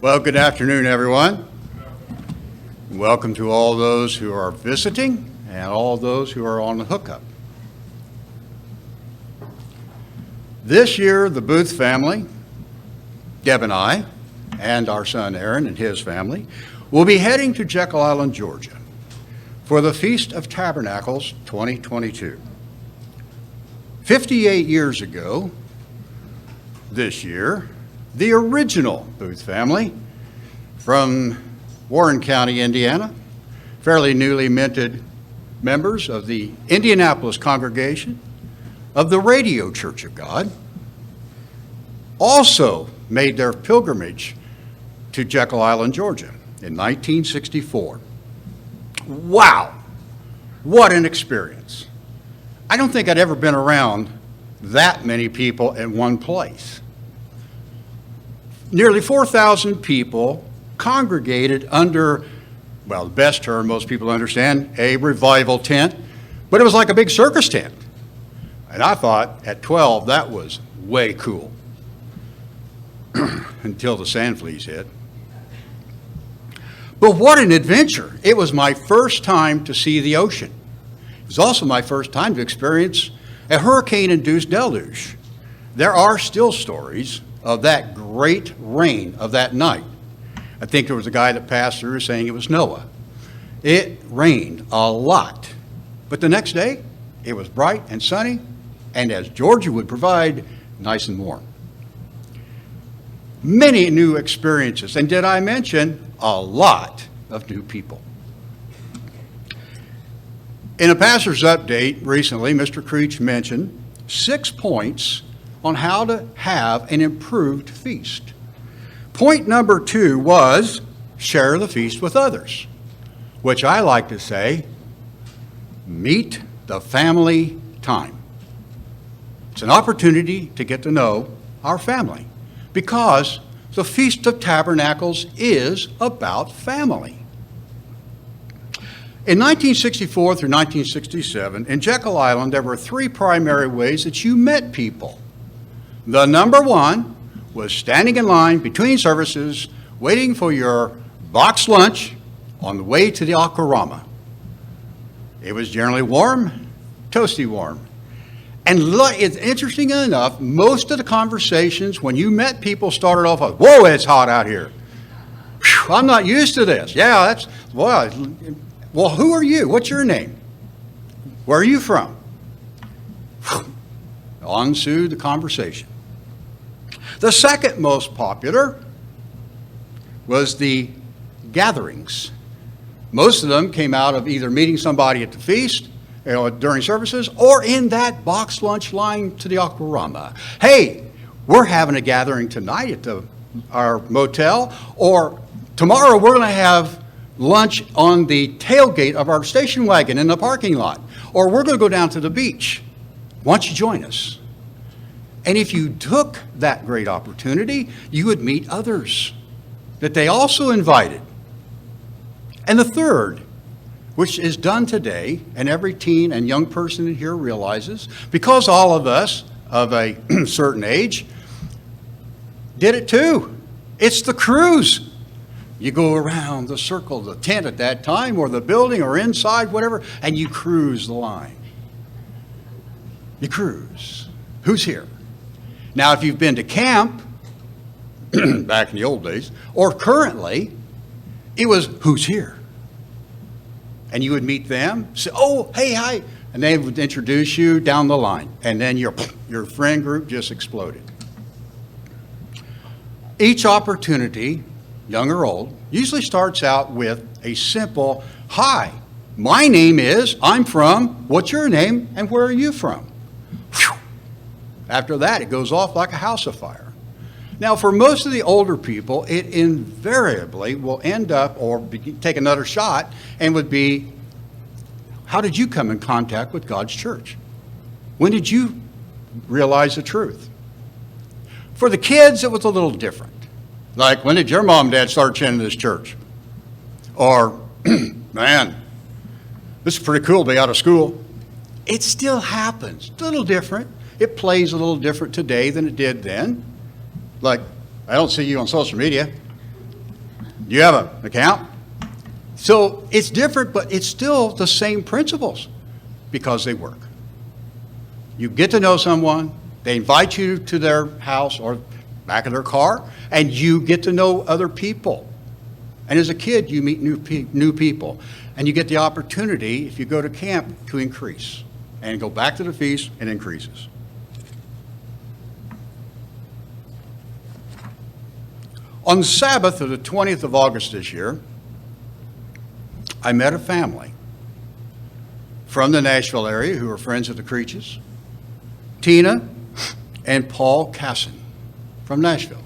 Well, good afternoon, everyone. Welcome to all those who are visiting and all those who are on the hookup. This year, the Booth family, Deb and I, and our son Aaron and his family, will be heading to Jekyll Island, Georgia, for the Feast of Tabernacles 2022. 58 years ago, this year, the original Booth family from Warren County, Indiana, fairly newly minted members of the Indianapolis congregation of the Radio Church of God, also made their pilgrimage to Jekyll Island, Georgia in 1964. Wow, what an experience. I don't think I'd ever been around that many people in one place. Nearly 4,000 people congregated under, well, the best term most people understand, a revival tent, but it was like a big circus tent. And I thought at 12 that was way cool until the sand fleas hit. But what an adventure. It was my first time to see the ocean. It was also my first time to experience a hurricane-induced deluge. There are still stories of that great rain of that night. I think there was a guy that passed through saying it was Noah. It rained a lot. But the next day, it was bright and sunny, and as Georgia would provide, nice and warm. Many new experiences, and did I mention a lot of new people. In a pastor's update recently, Mr. Creech mentioned 6 points on how to have an improved feast. Point number 2 was share the feast with others, which I like to say, meet the family time. It's an opportunity to get to know our family because the Feast of Tabernacles is about family. In 1964 through 1967, in Jekyll Island, there were 3 primary ways that you met people. The number 1 was standing in line between services, waiting for your box lunch on the way to the Aquarama. It was generally warm, toasty warm. And it's interesting enough, most of the conversations when you met people started off with, whoa, it's hot out here. Whew, I'm not used to this. Yeah, that's, well, who are you? What's your name? Where are you from? On ensued the conversation. The second most popular was the gatherings. Most of them came out of either meeting somebody at the feast, during services, or in that box lunch line to the Aquarama. Hey, we're having a gathering tonight at our motel, or tomorrow we're going to have lunch on the tailgate of our station wagon in the parking lot, or we're going to go down to the beach. Why don't you join us? And if you took that great opportunity, you would meet others that they also invited. And the third, which is done today, and every teen and young person in here realizes, because all of us of a certain age did it too. It's the cruise. You go around the circle, the tent at that time, or the building, or inside, whatever, and you cruise the line. You cruise. Who's here? Now, if you've been to camp, back in the old days, or currently, it was, who's here? And you would meet them, say, oh, hey, hi, and they would introduce you down the line, and then your friend group just exploded. Each opportunity, young or old, usually starts out with a simple, hi, my name is, I'm from, what's your name, and where are you from? Whew. After that, it goes off like a house of fire. Now, for most of the older people, it invariably will end up or take another shot and would be, how did you come in contact with God's church? When did you realize the truth? For the kids, it was a little different. Like, when did your mom and dad start attending this church? Or, man, this is pretty cool to be out of school. It still happens. It's a little different. It plays a little different today than it did then. Like, I don't see you on social media. You have an account? So it's different, but it's still the same principles because they work. You get to know someone, they invite you to their house or back of their car, and you get to know other people. And as a kid, you meet new people, and you get the opportunity, if you go to camp, to increase and go back to the feast and increases. On the Sabbath of the 20th of August this year, I met a family from the Nashville area who are friends of the Creeches, Tina and Paul Casson from Nashville.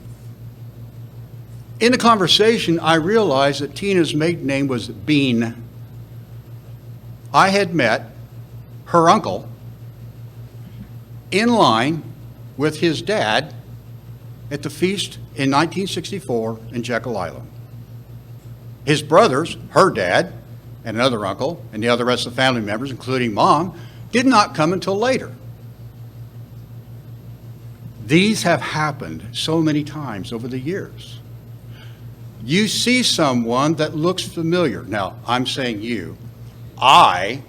In the conversation, I realized that Tina's maiden name was Bean. I had met her uncle in line with his dad at the feast in 1964 in Jekyll Island. His brothers, her dad, and another uncle, and the other rest of the family members, including Mom, did not come until later. These have happened so many times over the years. You see someone that looks familiar. Now, I'm saying you. I,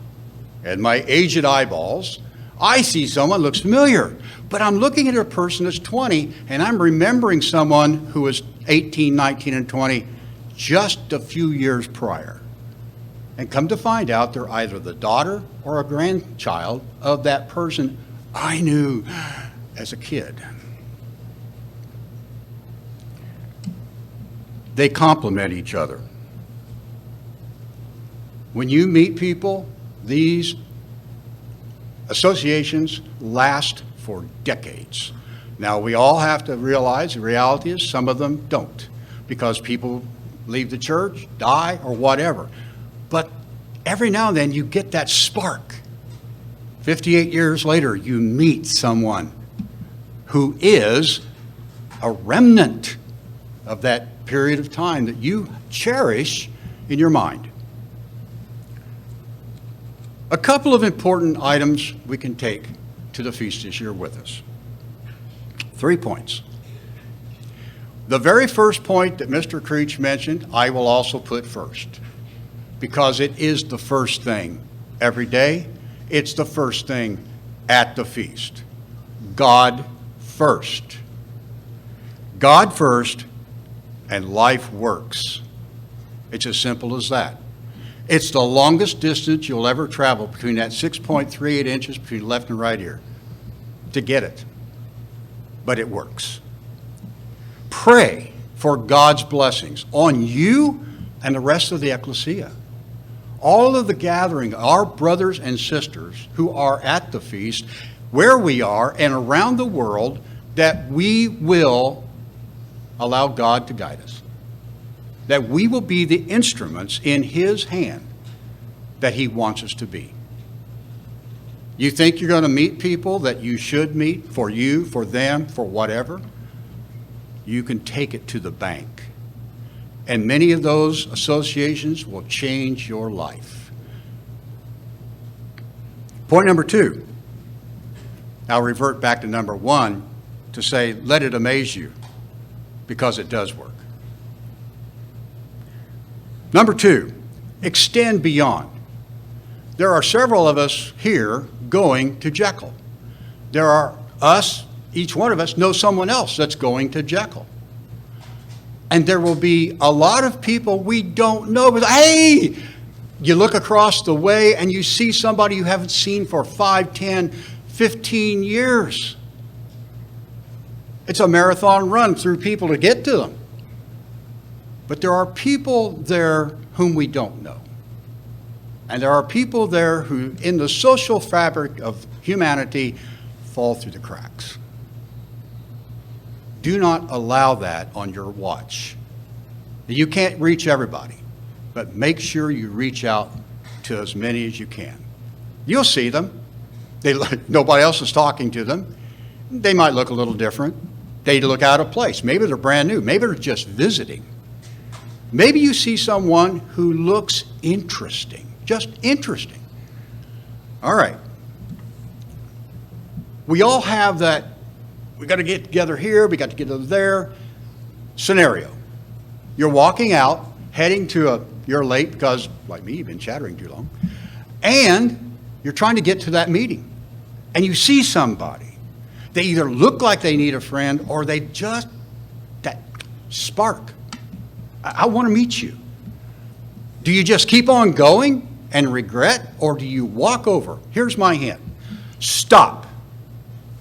and my aged eyeballs, I see someone looks familiar. But I'm looking at a person that's 20, and I'm remembering someone who was 18, 19, and 20 just a few years prior. And come to find out they're either the daughter or a grandchild of that person I knew as a kid. They complement each other. When you meet people, these associations last for decades. Now, we all have to realize the reality is some of them don't, because people leave the church, die, or whatever. But every now and then you get that spark. 58 years later, you meet someone who is a remnant of that period of time that you cherish in your mind. A couple of important items we can take to the feast this year with us. 3 points. The very first point that Mr. Creech mentioned, I will also put first, because it is the first thing every day. It's the first thing at the feast. God first. God first, and life works. It's as simple as that. It's the longest distance you'll ever travel between that 6.38 inches between left and right ear to get it. But it works. Pray for God's blessings on you and the rest of the ecclesia. All of the gathering, our brothers and sisters who are at the feast, where we are and around the world, that we will allow God to guide us. That we will be the instruments in His hand that He wants us to be. You think you're going to meet people that you should meet for you, for them, for whatever? You can take it to the bank. And many of those associations will change your life. Point number 2. I'll revert back to number 1 to say, let it amaze you, because it does work. Number 2, extend beyond. There are several of us here going to Jekyll. There are us, each one of us knows someone else that's going to Jekyll. And there will be a lot of people we don't know, but hey, you look across the way and you see somebody you haven't seen for 5, 10, 15 years. It's a marathon run through people to get to them. But there are people there whom we don't know. And there are people there who, in the social fabric of humanity, fall through the cracks. Do not allow that on your watch. You can't reach everybody, but make sure you reach out to as many as you can. You'll see them. Nobody else is talking to them. They might look a little different. They look out of place. Maybe they're brand new. Maybe they're just visiting. Maybe you see someone who looks interesting, just interesting. All right. We all have that, we got to get together here, we got to get over there scenario. You're walking out, heading to you're late because, like me, you've been chattering too long, and you're trying to get to that meeting. And you see somebody. They either look like they need a friend or they just, that spark. I want to meet you. Do you just keep on going and regret, or do you walk over? Here's my hint. Stop.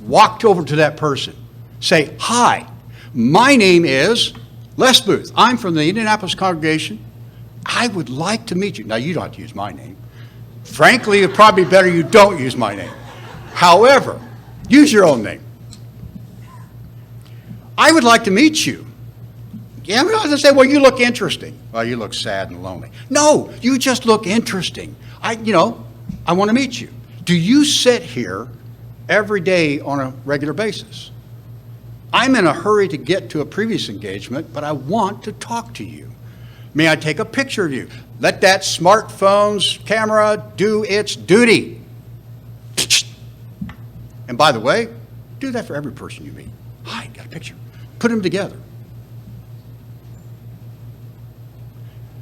Walk over to that person. Say, hi, my name is Les Booth. I'm from the Indianapolis congregation. I would like to meet you. Now, you don't have to use my name. Frankly, it's probably better you don't use my name. However, use your own name. I would like to meet you. Yeah, we don't have to say, well, you look interesting. Well, you look sad and lonely. No, you just look interesting. I want to meet you. Do you sit here every day on a regular basis? I'm in a hurry to get to a previous engagement, but I want to talk to you. May I take a picture of you? Let that smartphone's camera do its duty. And by the way, do that for every person you meet. Hi, got a picture. Put them together.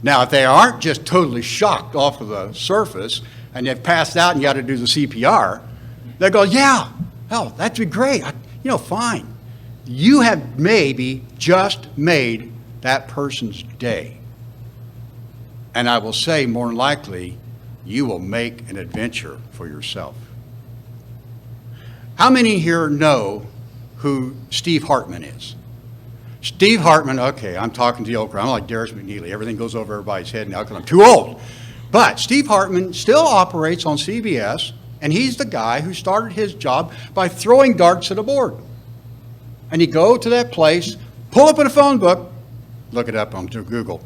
Now, if they aren't just totally shocked off of the surface and they've passed out and you got to do the CPR, they go, yeah, oh, that'd be great. Fine. You have maybe just made that person's day. And I will say, more than likely, you will make an adventure for yourself. How many here know who Steve Hartman is? Steve Hartman, okay, I'm talking to the old crowd. I'm like Darius McNeely. Everything goes over everybody's head now because I'm too old. But Steve Hartman still operates on CBS, and he's the guy who started his job by throwing darts at a board. And you go to that place, pull up in a phone book, look it up on Google,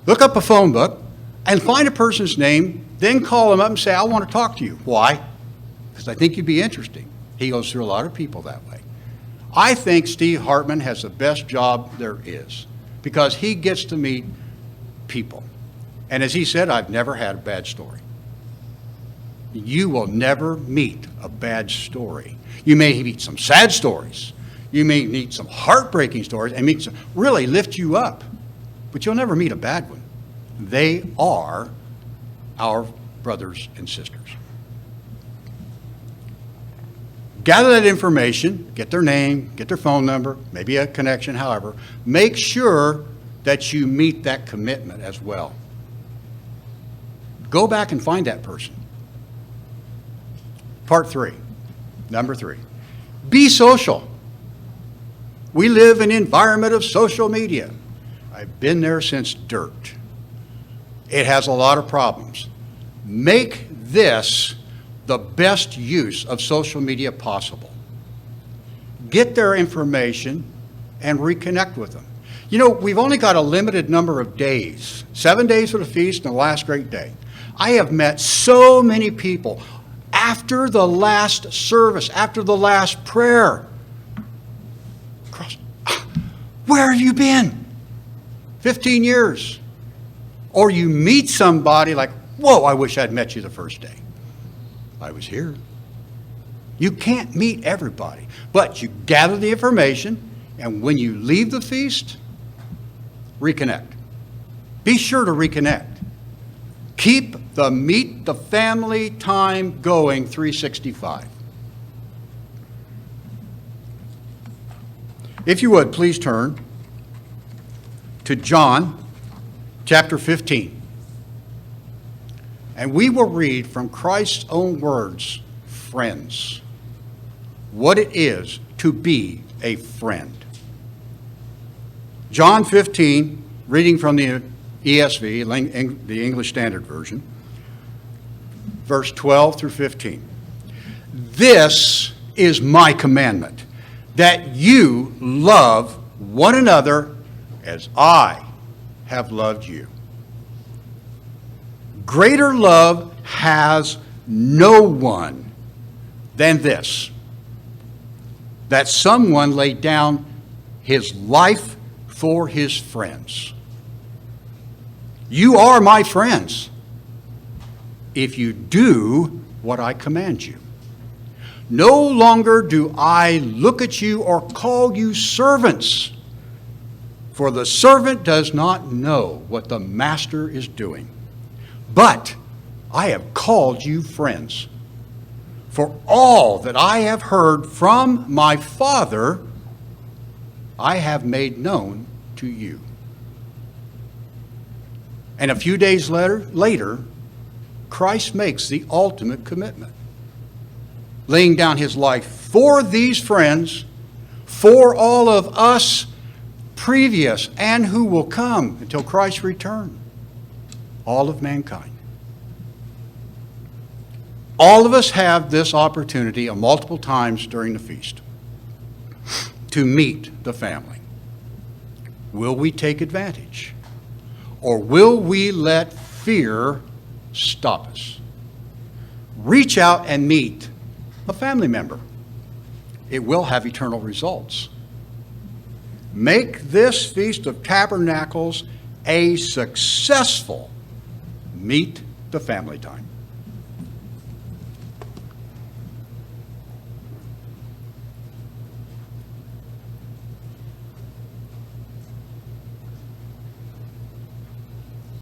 look up a phone book, and find a person's name, then call them up and say, I want to talk to you. Why? Because I think you'd be interesting. He goes through a lot of people that way. I think Steve Hartman has the best job there is because he gets to meet people. And as he said, I've never had a bad story. You will never meet a bad story. You may meet some sad stories. You may meet some heartbreaking stories and meet some really lift you up. But you'll never meet a bad one. They are our brothers and sisters. Gather that information, get their name, get their phone number, maybe a connection, however. Make sure that you meet that commitment as well. Go back and find that person. Part 3, number 3. Be social. We live in an environment of social media. I've been there since dirt. It has a lot of problems. Make this the best use of social media possible. Get their information and reconnect with them. We've only got a limited number of days, 7 days for the feast and the last great day. I have met so many people after the last service, after the last prayer. Where have you been? 15 years. Or you meet somebody like, whoa, I wish I'd met you the first day. I was here. You can't meet everybody, but you gather the information, and when you leave the feast, reconnect. Be sure to reconnect. Keep the meet the family time going 365. If you would, please turn to John chapter 15. And we will read from Christ's own words, friends, what it is to be a friend. John 15, reading from the ESV, the English Standard Version, verse 12 through 15. This is my commandment, that you love one another as I have loved you. Greater love has no one than this, that someone laid down his life for his friends. You are my friends if you do what I command you. No longer do I look at you or call you servants, For the servant does not know what the master is doing. But I have called you friends. For all that I have heard from my Father, I have made known to you. And a few days later, Christ makes the ultimate commitment, laying down his life for these friends, for all of us previous and who will come until Christ's return, all of mankind. All of us have this opportunity multiple times during the feast to meet the family. Will we take advantage? Or will we let fear stop us? Reach out and meet a family member. It will have eternal results. Make this Feast of Tabernacles a successful meet the family time.